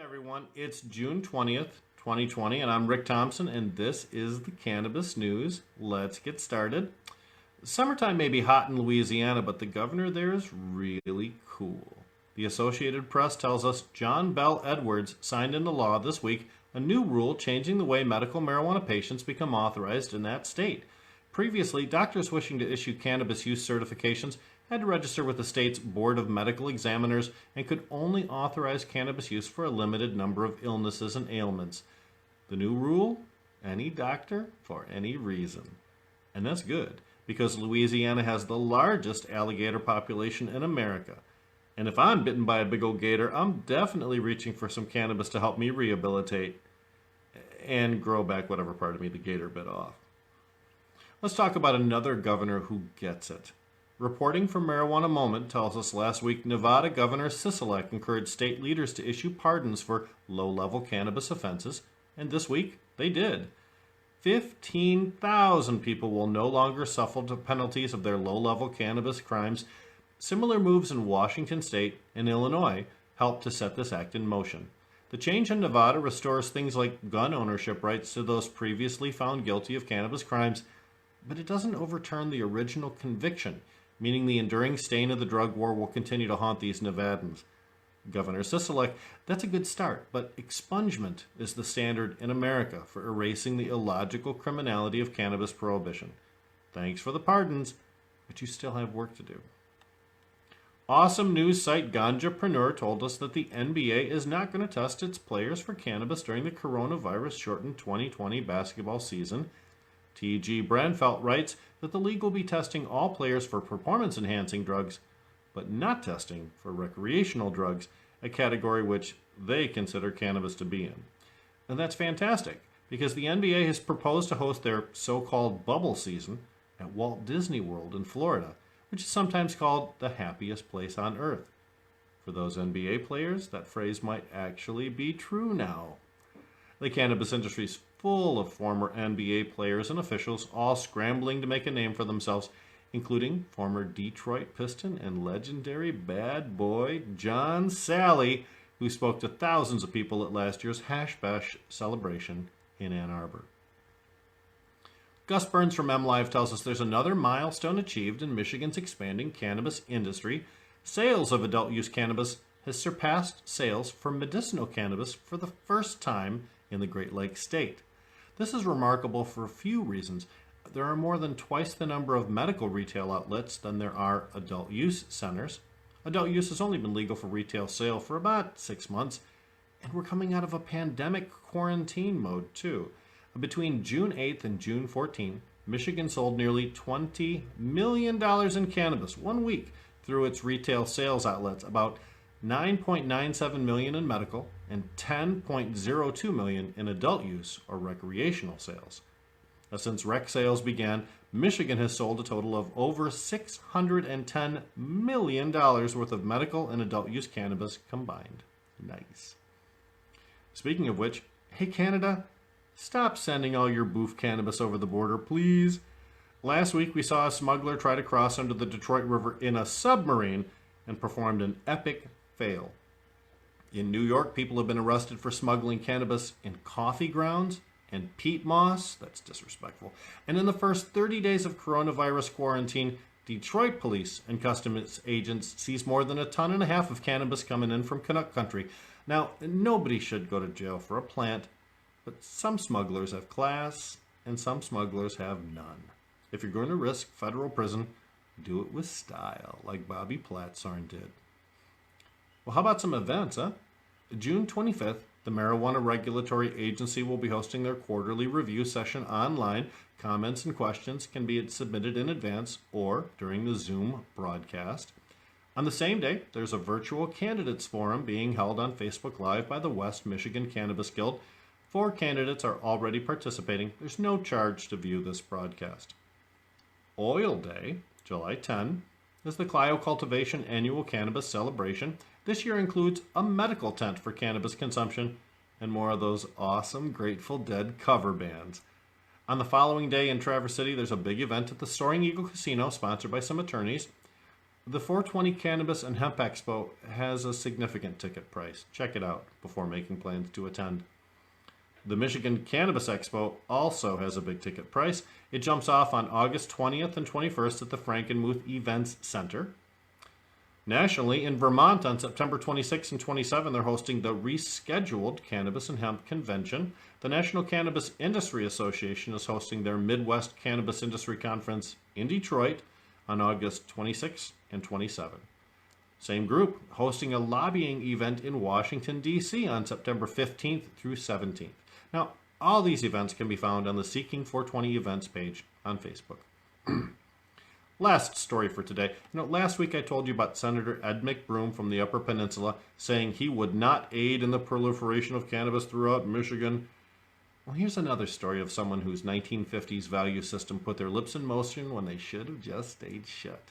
Everyone, it's June 20th, 2020, and I'm Rick Thompson, and this is the Cannabis News. Let's get started. Summertime may be hot in Louisiana, but the governor there is really cool. The Associated Press tells us John Bell Edwards signed into law this week a new rule changing the way medical marijuana patients become authorized in that state. Previously, doctors wishing to issue cannabis use certifications had to register with the state's Board of Medical Examiners and could only authorize cannabis use for a limited number of illnesses and ailments. The new rule? Any doctor for any reason. And that's good, because Louisiana has the largest alligator population in America. And if I'm bitten by a big old gator, I'm definitely reaching for some cannabis to help me rehabilitate and grow back whatever part of me the gator bit off. Let's talk about another governor who gets it. Reporting from Marijuana Moment tells us last week Nevada Governor Sisolak encouraged state leaders to issue pardons for low-level cannabis offenses, and this week they did. 15,000 people will no longer suffer the penalties of their low-level cannabis crimes. Similar moves in Washington State and Illinois helped to set this act in motion. The change in Nevada restores things like gun ownership rights to those previously found guilty of cannabis crimes, but it doesn't overturn the original conviction, meaning the enduring stain of the drug war will continue to haunt these Nevadans. Governor Sisolak, that's a good start, but expungement is the standard in America for erasing the illogical criminality of cannabis prohibition. Thanks for the pardons, but you still have work to do. Awesome news site Ganjapreneur told us that the NBA is not going to test its players for cannabis during the coronavirus-shortened 2020 basketball season. T.G. Branfelt writes that the league will be testing all players for performance-enhancing drugs, but not testing for recreational drugs, a category which they consider cannabis to be in. And that's fantastic, because the NBA has proposed to host their so-called bubble season at Walt Disney World in Florida, which is sometimes called the happiest place on earth. For those NBA players, that phrase might actually be true now. The cannabis industry is full of former NBA players and officials, all scrambling to make a name for themselves, including former Detroit Piston and legendary bad boy John Sally, who spoke to thousands of people at last year's Hash Bash celebration in Ann Arbor. Gus Burns from MLive tells us there's another milestone achieved in Michigan's expanding cannabis industry. Sales of adult-use cannabis has surpassed sales for medicinal cannabis for the first time in the Great Lakes state. This is remarkable for a few reasons. There are more than twice the number of medical retail outlets than there are adult use centers. Adult use has only been legal for retail sale for about 6 months, and we're coming out of a pandemic quarantine mode too. Between June 8th and June 14th, Michigan sold nearly $20 million in cannabis 1 week through its retail sales outlets, about $9.97 million in medical and $10.02 million in adult use or recreational sales. Now, since rec sales began, Michigan has sold a total of over $610 million worth of medical and adult use cannabis combined. Nice. Speaking of which, hey Canada, stop sending all your boof cannabis over the border, please. Last week we saw a smuggler try to cross under the Detroit River in a submarine and performed an epic fail. In New York, people have been arrested for smuggling cannabis in coffee grounds and peat moss. That's disrespectful. And in the first 30 days of coronavirus quarantine, Detroit police and customs agents seized more than 1.5 tons of cannabis coming in from Canuck country. Now, nobody should go to jail for a plant, but some smugglers have class and some smugglers have none. If you're going to risk federal prison, do it with style, like Bobby Platsorn did. Well, how about some events, huh? June 25th, the Marijuana Regulatory Agency will be hosting their quarterly review session online. Comments and questions can be submitted in advance or during the Zoom broadcast. On the same day, there's a virtual candidates forum being held on Facebook Live by the West Michigan Cannabis Guild. 4 candidates are already participating. There's no charge to view this broadcast. Oil Day, July 10, is the Clio Cultivation Annual Cannabis Celebration. This year includes a medical tent for cannabis consumption and more of those awesome Grateful Dead cover bands. On the following day in Traverse City, there's a big event at the Soaring Eagle Casino, sponsored by some attorneys. The 420 Cannabis and Hemp Expo has a significant ticket price. Check it out before making plans to attend. The Michigan Cannabis Expo also has a big ticket price. It jumps off on August 20th and 21st at the Frankenmuth Events Center. Nationally, in Vermont on September 26 and 27, they're hosting the rescheduled Cannabis and Hemp Convention. The National Cannabis Industry Association is hosting their Midwest Cannabis Industry Conference in Detroit on August 26 and 27. Same group hosting a lobbying event in Washington, D.C. on September 15th through 17th. Now, all these events can be found on the Seeking 420 Events page on Facebook. Last story for today. Last week I told you about Senator Ed McBroom from the Upper Peninsula saying he would not aid in the proliferation of cannabis throughout Michigan. Well, here's another story of someone whose 1950s value system put their lips in motion when they should have just stayed shut.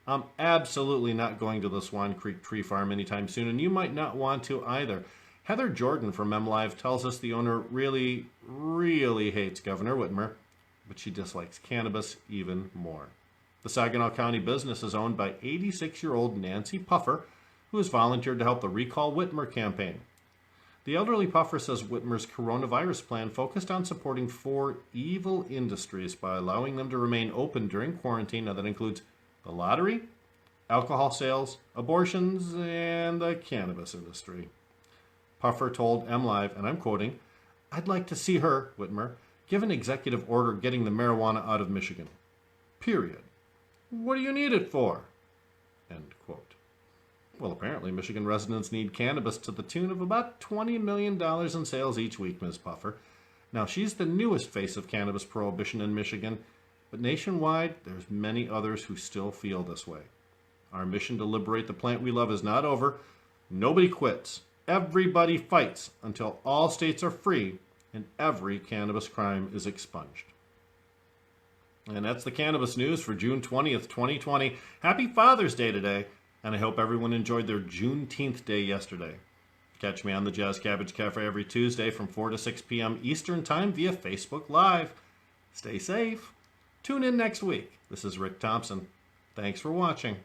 I'm absolutely not going to the Swan Creek Tree Farm anytime soon, and you might not want to either. Heather Jordan from MLive tells us the owner really, really hates Governor Whitmer, but she dislikes cannabis even more. The Saginaw County business is owned by 86-year-old Nancy Puffer, who has volunteered to help the Recall Whitmer campaign. The elderly Puffer says Whitmer's coronavirus plan focused on supporting 4 evil industries by allowing them to remain open during quarantine. Now that includes the lottery, alcohol sales, abortions, and the cannabis industry. Puffer told MLive, and I'm quoting, "I'd like to see her, Whitmer, give an executive order getting the marijuana out of Michigan. Period. What do you need it for?" End quote. Well, apparently Michigan residents need cannabis to the tune of about $20 million in sales each week, Ms. Puffer. Now, she's the newest face of cannabis prohibition in Michigan, but nationwide, there's many others who still feel this way. Our mission to liberate the plant we love is not over. Nobody quits. Everybody fights until all states are free and every cannabis crime is expunged. And that's the cannabis news for June 20th, 2020. Happy Father's Day today, and I hope everyone enjoyed their Juneteenth day yesterday. Catch me on the Jazz Cabbage Cafe every Tuesday from 4 to 6 p.m. Eastern Time via Facebook Live. Stay safe. Tune in next week. This is Rick Thompson. Thanks for watching.